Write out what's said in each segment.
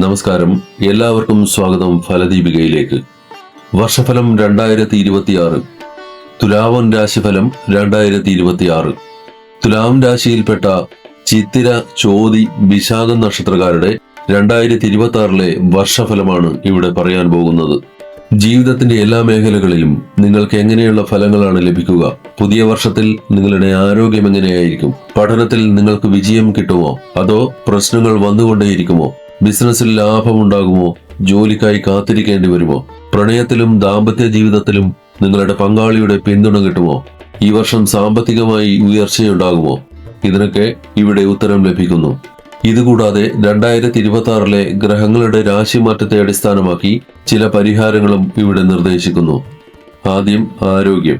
നമസ്കാരം, എല്ലാവർക്കും സ്വാഗതം ഫലദീപികയിലേക്ക്. വർഷഫലം 2026, തുലാവൻ രാശിഫലം 2026. തുലാം രാശിയിൽപ്പെട്ട ചിത്തിര, ചോതി, വിശാഖം നക്ഷത്രക്കാരുടെ 2026 വർഷഫലമാണ് ഇവിടെ പറയാൻ പോകുന്നത്. ജീവിതത്തിന്റെ എല്ലാ മേഖലകളിലും നിങ്ങൾക്ക് എങ്ങനെയുള്ള ഫലങ്ങളാണ് ലഭിക്കുക? പുതിയ വർഷത്തിൽ നിങ്ങളുടെ ആരോഗ്യം എങ്ങനെയായിരിക്കും? പഠനത്തിൽ നിങ്ങൾക്ക് വിജയം കിട്ടുമോ? അതോ പ്രശ്നങ്ങൾ വന്നുകൊണ്ടേയിരിക്കുമോ? ബിസിനസ്സിൽ ലാഭമുണ്ടാകുമോ? ജോലിക്കായി കാത്തിരിക്കേണ്ടി വരുമോ? പ്രണയത്തിലും ദാമ്പത്യ ജീവിതത്തിലും നിങ്ങളുടെ പങ്കാളിയുടെ പിന്തുണ കിട്ടുമോ? ഈ വർഷം സാമ്പത്തികമായി ഉയർച്ചയുണ്ടാകുമോ? ഇതിനൊക്കെ ഇവിടെ ഉത്തരം ലഭിക്കുന്നു. ഇതുകൂടാതെ 2026 ഗ്രഹങ്ങളുടെ രാശിമാറ്റത്തെ അടിസ്ഥാനമാക്കി ചില പരിഹാരങ്ങളും ഇവിടെ നിർദ്ദേശിക്കുന്നു. ആദ്യം ആരോഗ്യം.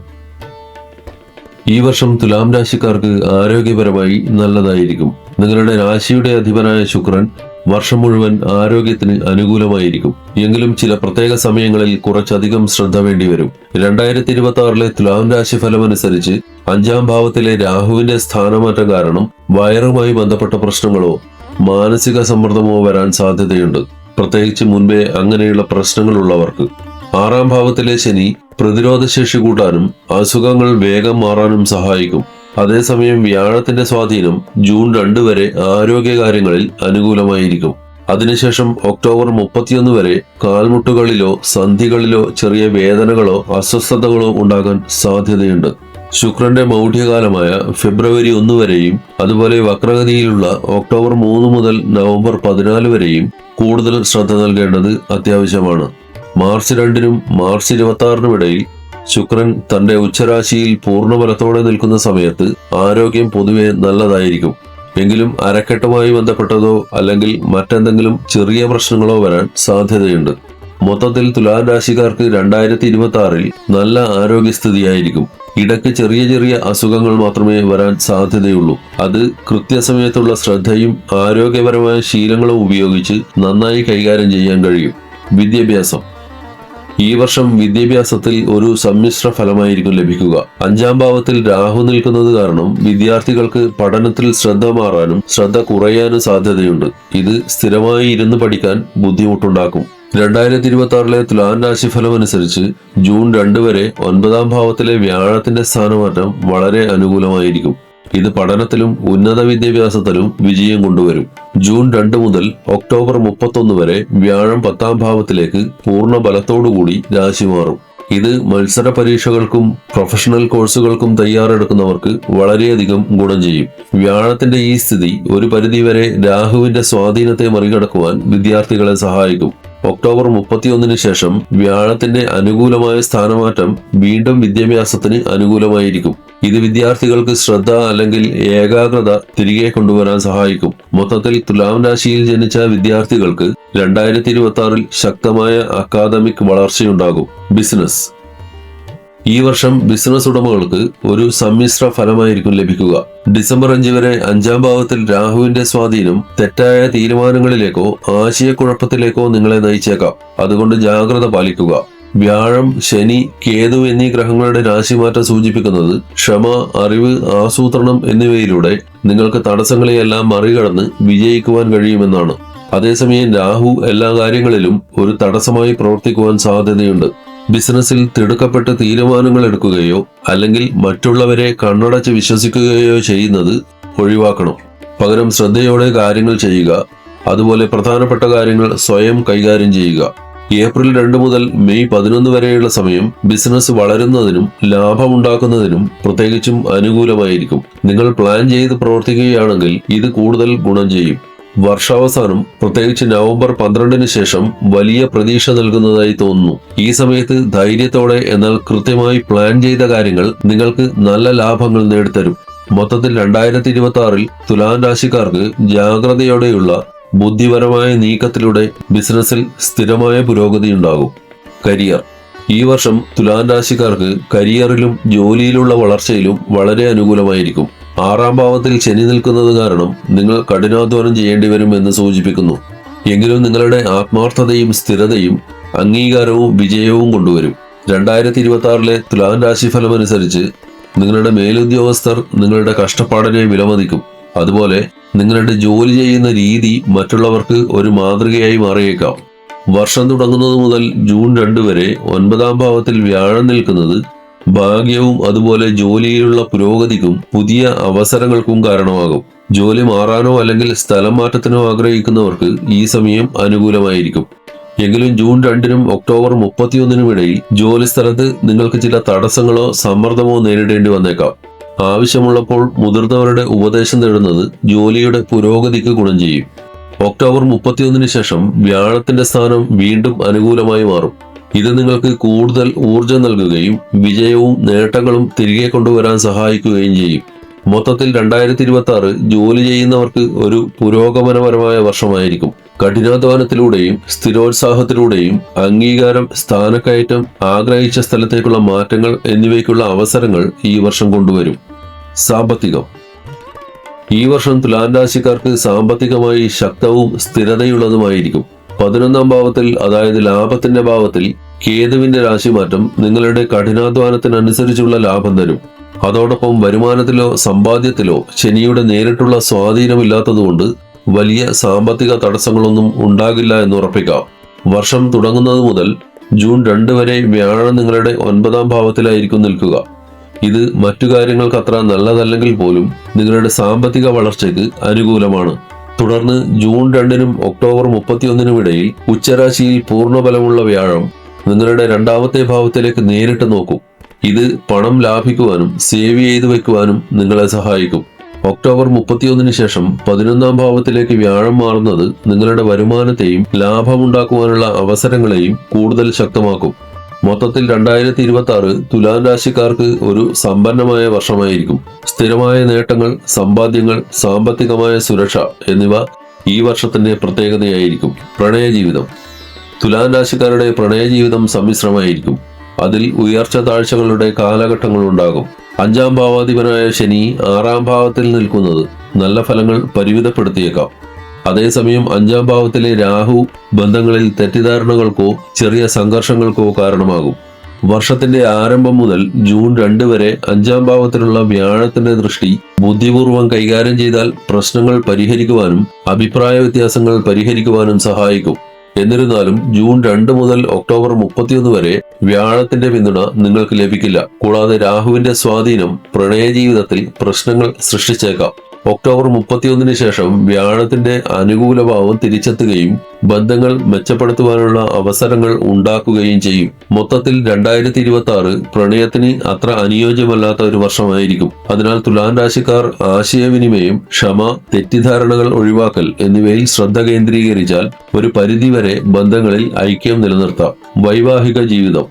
ഈ വർഷം തുലാം രാശിക്കാർക്ക് ആരോഗ്യപരമായി നല്ലതായിരിക്കും. നിങ്ങളുടെ രാശിയുടെ അധിപനായ ശുക്രൻ വർഷം മുഴുവൻ ആരോഗ്യത്തിന് അനുകൂലമായിരിക്കും. എങ്കിലും ചില പ്രത്യേക സമയങ്ങളിൽ കുറച്ചധികം ശ്രദ്ധ വേണ്ടിവരും. 2026 തുലാം രാശി ഫലമനുസരിച്ച് 5ാം ഭാവത്തിലെ രാഹുവിന്റെ സ്ഥാനമാറ്റം കാരണം വയറുമായി ബന്ധപ്പെട്ട പ്രശ്നങ്ങളോ മാനസിക സമ്മർദ്ദമോ വരാൻ സാധ്യതയുണ്ട്, പ്രത്യേകിച്ച് മുൻപേ അങ്ങനെയുള്ള പ്രശ്നങ്ങളുള്ളവർക്ക്. 6ാം ഭാവത്തിലെ ശനി പ്രതിരോധശേഷി കൂട്ടാനും അസുഖങ്ങൾ വേഗം മാറാനും സഹായിക്കും. അതേസമയം വ്യാഴത്തിന്റെ സ്വാധീനം ജൂൺ 2 വരെ ആരോഗ്യകാര്യങ്ങളിൽ അനുകൂലമായിരിക്കും. അതിനുശേഷം ഒക്ടോബർ 31 വരെ കാൽമുട്ടുകളിലോ സന്ധികളിലോ ചെറിയ വേദനകളോ അസ്വസ്ഥതകളോ ഉണ്ടാകാൻ സാധ്യതയുണ്ട്. ശുക്രന്റെ മൗഢ്യകാലമായ ഫെബ്രുവരി 1 വരെയും അതുപോലെ വക്രഗതിയിലുള്ള ഒക്ടോബർ 3 മുതൽ നവംബർ 14 വരെയും കൂടുതൽ ശ്രദ്ധ നൽകേണ്ടത് അത്യാവശ്യമാണ്. മാർച്ച് 2-നും മാർച്ച് 26-നും ഇടയിൽ ശുക്രൻ തന്റെ ഉച്ചരാശിയിൽ പൂർണ്ണബലത്തോടെ നിൽക്കുന്ന സമയത്ത് ആരോഗ്യം പൊതുവെ നല്ലതായിരിക്കും. എങ്കിലും അരക്കെട്ടുമായി ബന്ധപ്പെട്ടതോ അല്ലെങ്കിൽ മറ്റെന്തെങ്കിലും ചെറിയ പ്രശ്നങ്ങളോ വരാൻ സാധ്യതയുണ്ട്. മൊത്തത്തിൽ തുലാം രാശിക്കാർക്ക് 2026 നല്ല ആരോഗ്യസ്ഥിതിയായിരിക്കും. ഇടയ്ക്ക് ചെറിയ ചെറിയ അസുഖങ്ങൾ മാത്രമേ വരാൻ സാധ്യതയുള്ളൂ. അത് കൃത്യസമയത്തുള്ള ശ്രദ്ധയും ആരോഗ്യപരമായ ശീലങ്ങളും ഉപയോഗിച്ച് നന്നായി കൈകാര്യം ചെയ്യാൻ കഴിയും. വിദ്യാഭ്യാസം. ഈ വർഷം വിദ്യാഭ്യാസത്തിൽ ഒരു സമ്മിശ്ര ഫലമായിരിക്കും ലഭിക്കുക. 5ാം ഭാവത്തിൽ രാഹു നിൽക്കുന്നത് കാരണം വിദ്യാർത്ഥികൾക്ക് പഠനത്തിൽ ശ്രദ്ധ മാറാനും ശ്രദ്ധ കുറയാനും സാധ്യതയുണ്ട്. ഇത് സ്ഥിരമായി ഇരുന്ന് പഠിക്കാൻ ബുദ്ധിമുട്ടുണ്ടാക്കും. 2026 തുലാം രാശിഫലം അനുസരിച്ച് ജൂൺ 2 വരെ 9ാം ഭാവത്തിലെ വ്യാഴത്തിന്റെ സ്ഥാനമാറ്റം വളരെ അനുകൂലമായിരിക്കും. ഇത് പഠനത്തിലും ഉന്നത വിദ്യാഭ്യാസത്തിലും വിജയം കൊണ്ടുവരും. ജൂൺ 2 മുതൽ ഒക്ടോബർ 31 വരെ വ്യാഴം 10ാം ഭാവത്തിലേക്ക് പൂർണ്ണ ബലത്തോടുകൂടി രാശി മാറും. ഇത് മത്സര പരീക്ഷകൾക്കും പ്രൊഫഷണൽ കോഴ്സുകൾക്കും തയ്യാറെടുക്കുന്നവർക്ക് വളരെയധികം ഗുണം ചെയ്യും. വ്യാഴത്തിന്റെ ഈ സ്ഥിതി ഒരു പരിധിവരെ രാഹുവിന്റെ സ്വാധീനത്തെ മറികടക്കുവാൻ വിദ്യാർത്ഥികളെ സഹായിക്കും. ഒക്ടോബർ 31-ന് ശേഷം വ്യാഴത്തിന്റെ അനുകൂലമായ സ്ഥാനമാറ്റം വീണ്ടും വിദ്യാഭ്യാസത്തിന് അനുകൂലമായിരിക്കും. ഇത് വിദ്യാർത്ഥികൾക്ക് ശ്രദ്ധ അല്ലെങ്കിൽ ഏകാഗ്രത തിരികെ കൊണ്ടുവരാൻ സഹായിക്കും. മൊത്തത്തിൽ തുലാം രാശിയിൽ ജനിച്ച വിദ്യാർത്ഥികൾക്ക് 2026 ശക്തമായ അക്കാദമിക് വളർച്ചയുണ്ടാകും. ബിസിനസ്. ഈ വർഷം ബിസിനസ് ഉടമകൾക്ക് ഒരു സമ്മിശ്ര ഫലമായിരിക്കും ലഭിക്കുക. ഡിസംബർ 5 വരെ 5ാം ഭാവത്തിൽ രാഹുവിന്റെ സ്വാധീനം തെറ്റായ തീരുമാനങ്ങളിലേക്കോ ആശയക്കുഴപ്പത്തിലേക്കോ നിങ്ങളെ നയിച്ചേക്കാം. അതുകൊണ്ട് ജാഗ്രത പാലിക്കുക. വ്യാഴം, ശനി, കേതു എന്നീ ഗ്രഹങ്ങളുടെ രാശിമാറ്റം സൂചിപ്പിക്കുന്നത് ക്ഷമ, അറിവ്, ആസൂത്രണം എന്നിവയിലൂടെ നിങ്ങൾക്ക് തടസ്സങ്ങളെയെല്ലാം മറികടന്ന് വിജയിക്കുവാൻ കഴിയുമെന്നാണ്. അതേസമയം രാഹു എല്ലാ കാര്യങ്ങളിലും ഒരു തടസ്സമായി പ്രവർത്തിക്കുവാൻ സാധ്യതയുണ്ട്. ബിസിനസ്സിൽ തിടുക്കപ്പെട്ട് തീരുമാനങ്ങൾ എടുക്കുകയോ അല്ലെങ്കിൽ മറ്റുള്ളവരെ കണ്ണടച്ച് വിശ്വസിക്കുകയോ ചെയ്യുന്നത് ഒഴിവാക്കണം. പകരം ശ്രദ്ധയോടെ കാര്യങ്ങൾ ചെയ്യുക. അതുപോലെ പ്രധാനപ്പെട്ട കാര്യങ്ങൾ സ്വയം കൈകാര്യം ചെയ്യുക. ഏപ്രിൽ 2 മുതൽ മെയ് 11 വരെയുള്ള സമയം ബിസിനസ് വളരുന്നതിനും ലാഭമുണ്ടാക്കുന്നതിനും പ്രത്യേകിച്ചും അനുകൂലമായിരിക്കും. നിങ്ങൾ പ്ലാൻ ചെയ്ത് പ്രവർത്തിക്കുകയാണെങ്കിൽ ഇത് കൂടുതൽ ഗുണം ചെയ്യും. വർഷാവസാനം, പ്രത്യേകിച്ച് നവംബർ 12-ന് ശേഷം വലിയ പ്രതീക്ഷ നൽകുന്നതായി തോന്നുന്നു. ഈ സമയത്ത് ധൈര്യത്തോടെ എന്നാൽ കൃത്യമായി പ്ലാൻ ചെയ്ത കാര്യങ്ങൾ നിങ്ങൾക്ക് നല്ല ലാഭങ്ങൾ നേടിത്തരും. മൊത്തത്തിൽ 2026 തുലാം രാശിക്കാർക്ക് ജാഗ്രതയോടെയുള്ള ബുദ്ധിപരമായ നീക്കത്തിലൂടെ ബിസിനസ്സിൽ സ്ഥിരമായ പുരോഗതി ഉണ്ടാകും. കരിയർ. ഈ വർഷം തുലാം രാശിക്കാർക്ക് കരിയറിലും ജോലിയിലുള്ള വളർച്ചയിലും വളരെ അനുകൂലമായിരിക്കും. 6ാം ഭാവത്തിൽ ശനി നിൽക്കുന്നത് കാരണം നിങ്ങൾ കഠിനാധ്വാനം ചെയ്യേണ്ടി വരും എന്ന് സൂചിപ്പിക്കുന്നു. എങ്കിലും നിങ്ങളുടെ ആത്മാർത്ഥതയും സ്ഥിരതയും അംഗീകാരവും വിജയവും കൊണ്ടുവരും. 2026 തുലാം രാശിഫലം അനുസരിച്ച് നിങ്ങളുടെ മേലുദ്യോഗസ്ഥർ നിങ്ങളുടെ കഷ്ടപ്പാടിനെ വിലമതിക്കും. അതുപോലെ നിങ്ങളുടെ ജോലി ചെയ്യുന്ന രീതി മറ്റുള്ളവർക്ക് ഒരു മാതൃകയായി മാറിയേക്കാം. വർഷം തുടങ്ങുന്നത് മുതൽ ജൂൺ 2 വരെ 9ാം ഭാവത്തിൽ വ്യാഴം നിൽക്കുന്നത് ഭാഗ്യവും അതുപോലെ ജോലിയിലുള്ള പുരോഗതിക്കും പുതിയ അവസരങ്ങൾക്കും കാരണമാകും. ജോലി മാറാനോ അല്ലെങ്കിൽ സ്ഥലം മാറ്റത്തിനോ ആഗ്രഹിക്കുന്നവർക്ക് ഈ സമയം അനുകൂലമായിരിക്കും. എങ്കിലും ജൂൺ 2-നും ഒക്ടോബർ 31-നും ഇടയിൽ ജോലി സ്ഥലത്ത് നിങ്ങൾക്ക് ചില തടസ്സങ്ങളോ സമ്മർദ്ദമോ നേരിടേണ്ടി വന്നേക്കാം. ആവശ്യമുള്ളപ്പോൾ മുതിർന്നവരുടെ ഉപദേശം തേടുന്നത് ജോലിയുടെ പുരോഗതിക്ക് ഗുണം ചെയ്യും. ഒക്ടോബർ 31-ന് ശേഷം വ്യാഴത്തിന്റെ സ്ഥാനം വീണ്ടും അനുകൂലമായി മാറും. ഇത് നിങ്ങൾക്ക് കൂടുതൽ ഊർജം നൽകുകയും വിജയവും നേട്ടങ്ങളും തിരികെ കൊണ്ടുവരാൻ സഹായിക്കുകയും ചെയ്യും. മൊത്തത്തിൽ 2026 ജോലി ചെയ്യുന്നവർക്ക് ഒരു പുരോഗമനപരമായ വർഷമായിരിക്കും. കഠിനാധ്വാനത്തിലൂടെയും സ്ഥിരോത്സാഹത്തിലൂടെയും അംഗീകാരം, സ്ഥാനക്കയറ്റം, ആഗ്രഹിച്ച സ്ഥലത്തേക്കുള്ള മാറ്റങ്ങൾ എന്നിവയ്ക്കുള്ള അവസരങ്ങൾ ഈ വർഷം കൊണ്ടുവരും. സാമ്പത്തികം. ഈ വർഷം തുലാം രാശിക്കാർക്ക് സാമ്പത്തികമായി ശക്തവും സ്ഥിരതയുള്ളതുമായിരിക്കും. 11ാം ഭാവത്തിൽ, അതായത് ലാഭത്തിന്റെ ഭാവത്തിൽ കേതുവിന്റെ രാശിമാറ്റം നിങ്ങളുടെ കഠിനാധ്വാനത്തിനനുസരിച്ചുള്ള ലാഭം തരും. അതോടൊപ്പം വരുമാനത്തിലോ സമ്പാദ്യത്തിലോ ശനിയുടെ നേരിട്ടുള്ള സ്വാധീനമില്ലാത്തതുകൊണ്ട് വലിയ സാമ്പത്തിക തടസ്സങ്ങളൊന്നും ഉണ്ടാകില്ല എന്ന് ഉറപ്പിക്കാം. വർഷം തുടങ്ങുന്നത് മുതൽ ജൂൺ 2 വരെ വ്യാഴം നിങ്ങളുടെ 9ാം ഭാവത്തിലായിരിക്കും നിൽക്കുക. ഇത് മറ്റു കാര്യങ്ങൾക്ക് അത്ര നല്ലതല്ലെങ്കിൽ പോലും നിങ്ങളുടെ സാമ്പത്തിക വളർച്ചയ്ക്ക് അനുകൂലമാണ്. തുടർന്ന് ജൂൺ 2-നും ഒക്ടോബർ 31-നും ഇടയിൽ ഉച്ചരാശിയിൽ പൂർണ്ണബലമുള്ള വ്യാഴം നിങ്ങളുടെ 2ാമത്തെ ഭാവത്തിലേക്ക് നേരിട്ട് നോക്കും. ഇത് പണം ലാഭിക്കുവാനും സേവ് ചെയ്തു വെക്കുവാനും നിങ്ങളെ സഹായിക്കും. ഒക്ടോബർ 31-ന് ശേഷം 11ാം ഭാവത്തിലേക്ക് വ്യാഴം മാറുന്നത് നിങ്ങളുടെ വരുമാനത്തെയും ലാഭമുണ്ടാക്കുവാനുള്ള അവസരങ്ങളെയും കൂടുതൽ ശക്തമാക്കും. മൊത്തത്തിൽ 2026 തുലാം രാശിക്കാർക്ക് ഒരു സമ്പന്നമായ വർഷമായിരിക്കും. സ്ഥിരമായ നേട്ടങ്ങൾ, സമ്പാദ്യങ്ങൾ, സാമ്പത്തികമായ സുരക്ഷ എന്നിവ ഈ വർഷത്തിന്റെ പ്രത്യേകതയായിരിക്കും. പ്രണയജീവിതം. തുലാം രാശിക്കാരുടെ പ്രണയജീവിതം സമ്മിശ്രമായിരിക്കും. അതിൽ ഉയർച്ച താഴ്ചകളുടെ കാലഘട്ടങ്ങൾ ഉണ്ടാകും. 5ാം ഭാവാധിപനായ ശനി 6ാം ഭാവത്തിൽ നിൽക്കുന്നത് നല്ല ഫലങ്ങൾ പരിമിതപ്പെടുത്തിയേക്കാം. അതേസമയം 5ാം ഭാവത്തിലെ രാഹു ബന്ധങ്ങളിൽ തെറ്റിദ്ധാരണകൾക്കോ ചെറിയ സംഘർഷങ്ങൾക്കോ കാരണമാകും. വർഷത്തിന്റെ ആരംഭം മുതൽ ജൂൺ 2 വരെ 5ാം ഭാവത്തിലുള്ള വ്യാഴത്തിന്റെ ദൃഷ്ടി ബുദ്ധിപൂർവം കൈകാര്യം ചെയ്താൽ പ്രശ്നങ്ങൾ പരിഹരിക്കുവാനും അഭിപ്രായ വ്യത്യാസങ്ങൾ പരിഹരിക്കുവാനും സഹായിക്കും. എന്നിരുന്നാലും ജൂൺ 2 മുതൽ ഒക്ടോബർ 31 വരെ വ്യാഴത്തിന്റെ പിന്തുണ നിങ്ങൾക്ക് ലഭിക്കില്ല. കൂടാതെ രാഹുവിന്റെ സ്വാധീനം പ്രണയജീവിതത്തിൽ പ്രശ്നങ്ങൾ സൃഷ്ടിച്ചേക്കാം. ഒക്ടോബർ 31-ന് ശേഷം വ്യാഴത്തിന്റെ അനുകൂല ഭാവം തിരിച്ചെത്തുകയും ബന്ധങ്ങൾ മെച്ചപ്പെടുത്തുവാനുള്ള അവസരങ്ങൾ ഉണ്ടാക്കുകയും ചെയ്യും. മൊത്തത്തിൽ 2026 പ്രണയത്തിന് അത്ര അനുയോജ്യമല്ലാത്ത ഒരു വർഷമായിരിക്കും. അതിനാൽ തുലാം രാശിക്കാർ ആശയവിനിമയം, ക്ഷമ, തെറ്റിദ്ധാരണകൾ ഒഴിവാക്കൽ എന്നിവയിൽ ശ്രദ്ധ കേന്ദ്രീകരിച്ചാൽ ഒരു പരിധിവരെ ബന്ധങ്ങളിൽ ഐക്യം നിലനിർത്താം. വൈവാഹിക ജീവിതം.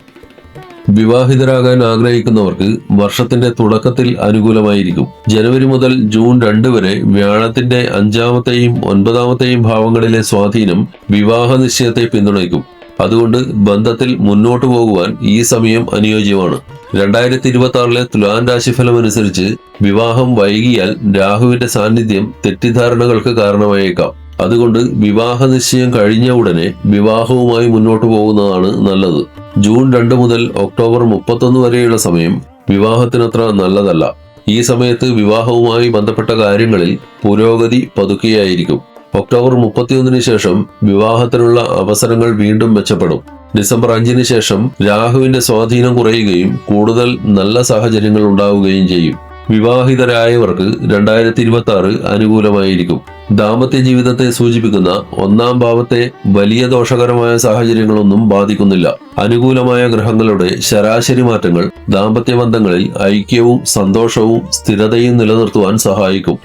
വിവാഹിതരാകാൻ ആഗ്രഹിക്കുന്നവർക്ക് വർഷത്തിന്റെ തുടക്കത്തിൽ അനുകൂലമായിരിക്കും. ജനുവരി മുതൽ ജൂൺ 2 വരെ വ്യാഴത്തിന്റെ 5ാമത്തെയും 9ാമത്തെയും ഭാവങ്ങളിലെ സ്വാധീനം വിവാഹ നിശ്ചയത്തെ പിന്തുണയ്ക്കും. അതുകൊണ്ട് ബന്ധത്തിൽ മുന്നോട്ടു പോകുവാൻ ഈ സമയം അനുയോജ്യമാണ്. 2026 തുലാം രാശിഫലം അനുസരിച്ച് വിവാഹം വൈകിയാൽ രാഹുവിന്റെ സാന്നിധ്യം തെറ്റിദ്ധാരണകൾക്ക് കാരണമായേക്കാം. അതുകൊണ്ട് വിവാഹ നിശ്ചയം കഴിഞ്ഞ ഉടനെ വിവാഹവുമായി മുന്നോട്ടു പോകുന്നതാണ് നല്ലത്. ജൂൺ 2 മുതൽ ഒക്ടോബർ 31 വരെയുള്ള സമയം വിവാഹത്തിനത്ര നല്ലതല്ല. ഈ സമയത്ത് വിവാഹവുമായി ബന്ധപ്പെട്ട കാര്യങ്ങളിൽ പുരോഗതി പതുക്കെയായിരിക്കും. ഒക്ടോബർ 31-ന് ശേഷം വിവാഹത്തിനുള്ള അവസരങ്ങൾ വീണ്ടും മെച്ചപ്പെടും. ഡിസംബർ 5-ന് ശേഷം രാഹുവിന്റെ സ്വാധീനം കുറയുകയും കൂടുതൽ നല്ല സാഹചര്യങ്ങൾ ഉണ്ടാവുകയും ചെയ്യും. വിവാഹിതരായവർക്ക് 2026 അനുകൂലമായിരിക്കും. ദാമ്പത്യ ജീവിതത്തെ സൂചിപ്പിക്കുന്ന 1ാം ഭാവത്തെ വലിയ ദോഷകരമായ സാഹചര്യങ്ങളൊന്നും ബാധിക്കുന്നില്ല. അനുകൂലമായ ഗ്രഹങ്ങളുടെ ശരാശരി മാറ്റങ്ങൾ ദാമ്പത്യ ബന്ധങ്ങളിൽ ഐക്യവും സന്തോഷവും സ്ഥിരതയും നിലനിർത്തുവാൻ സഹായിക്കും.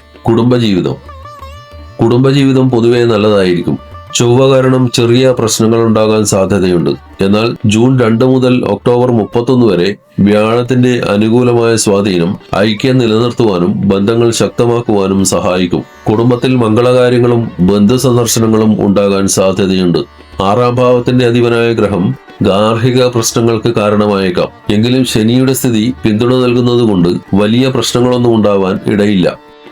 കുടുംബജീവിതം പൊതുവെ നല്ലതായിരിക്കും. ചൊവ്വ കാരണം ചെറിയ പ്രശ്നങ്ങൾ ഉണ്ടാകാൻ സാധ്യതയുണ്ട്. എന്നാൽ ജൂൺ 2 മുതൽ ഒക്ടോബർ 31 വരെ വ്യാഴത്തിന്റെ അനുകൂലമായ സ്വാധീനം ഐക്യം നിലനിർത്തുവാനും ബന്ധങ്ങൾ ശക്തമാക്കുവാനും സഹായിക്കും. കുടുംബത്തിൽ മംഗളകാര്യങ്ങളും ബന്ധു സന്ദർശനങ്ങളും ഉണ്ടാകാൻ സാധ്യതയുണ്ട്. 6ാം ഭാവത്തിന്റെ അധിപനായ ഗ്രഹം ഗാർഹിക പ്രശ്നങ്ങൾക്ക് കാരണമായേക്കാം. എങ്കിലും ശനിയുടെ സ്ഥിതി പിന്തുണ നൽകുന്നതുകൊണ്ട് വലിയ പ്രശ്നങ്ങളൊന്നും ഉണ്ടാവാൻ ഇടയില്ല.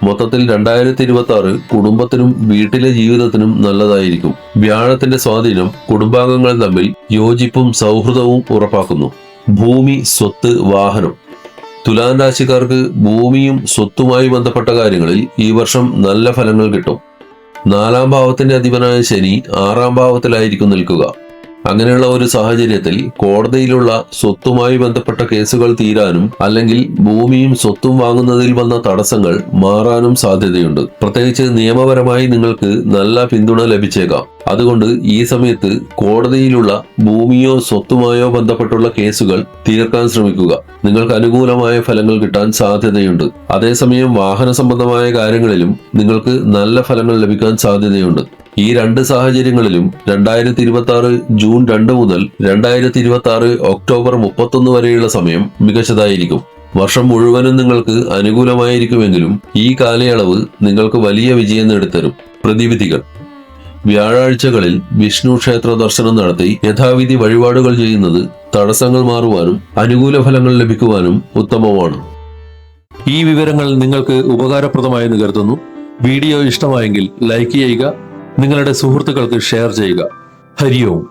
മൊത്തത്തിൽ 2026 കുടുംബത്തിനും വീട്ടിലെ ജീവിതത്തിനും നല്ലതായിരിക്കും. വ്യാഴത്തിന്റെ സ്വാധീനം കുടുംബാംഗങ്ങൾ തമ്മിൽ യോജിപ്പും സൗഹൃദവും ഉറപ്പാക്കുന്നു. ഭൂമി, സ്വത്ത്, വാഹനം. തുലാം രാശിക്കാർക്ക് ഭൂമിയും സ്വത്തുമായി ബന്ധപ്പെട്ട കാര്യങ്ങളിൽ ഈ വർഷം നല്ല ഫലങ്ങൾ കിട്ടും. 4-ാം ഭാവത്തിന്റെ അധിപനായ ശനി 6-ാം ഭാവത്തിലായിരിക്കും നിൽക്കുക. അങ്ങനെയുള്ള ഒരു സാഹചര്യത്തിൽ കോടതിയിലുള്ള സ്വത്തുമായി ബന്ധപ്പെട്ട കേസുകൾ തീരാനും അല്ലെങ്കിൽ ഭൂമിയും സ്വത്തും വാങ്ങുന്നതിൽ വന്ന തടസ്സങ്ങൾ മാറാനും സാധ്യതയുണ്ട്. പ്രത്യേകിച്ച് നിയമപരമായി നിങ്ങൾക്ക് നല്ല പിന്തുണ ലഭിച്ചേക്കാം. അതുകൊണ്ട് ഈ സമയത്ത് കോടതിയിലുള്ള ഭൂമിയോ സ്വത്തുമായോ ബന്ധപ്പെട്ടുള്ള കേസുകൾ തീർക്കാൻ ശ്രമിക്കുക. നിങ്ങൾക്ക് അനുകൂലമായ ഫലങ്ങൾ കിട്ടാൻ സാധ്യതയുണ്ട്. അതേസമയം വാഹന സംബന്ധമായ കാര്യങ്ങളിലും നിങ്ങൾക്ക് നല്ല ഫലങ്ങൾ ലഭിക്കാൻ സാധ്യതയുണ്ട്. ഈ 2 സാഹചര്യങ്ങളിലും 2026 ജൂൺ 2 മുതൽ 2026 ഒക്ടോബർ 31 വരെയുള്ള സമയം മികച്ചതായിരിക്കും. വർഷം മുഴുവനും നിങ്ങൾക്ക് അനുകൂലമായിരിക്കുമെങ്കിലും ഈ കാലയളവ് നിങ്ങൾക്ക് വലിയ വിജയം നേടിത്തരും. പ്രതിവിധികൾ: വ്യാഴാഴ്ചകളിൽ വിഷ്ണു ക്ഷേത്ര ദർശനം നടത്തി യഥാവിധി വഴിപാടുകൾ ചെയ്യുന്നത് തടസ്സങ്ങൾ മാറുവാനും അനുകൂല ഫലങ്ങൾ ലഭിക്കുവാനും ഉത്തമമാണ്. ഈ വിവരങ്ങൾ നിങ്ങൾക്ക് ഉപകാരപ്രദമായെന്ന് കരുതുന്നു. വീഡിയോ ഇഷ്ടമായെങ്കിൽ ലൈക്ക് ചെയ്യുക, നിങ്ങളുടെ സുഹൃത്തുക്കൾക്ക് ഷെയർ ചെയ്യുക. ഹരി ഓം.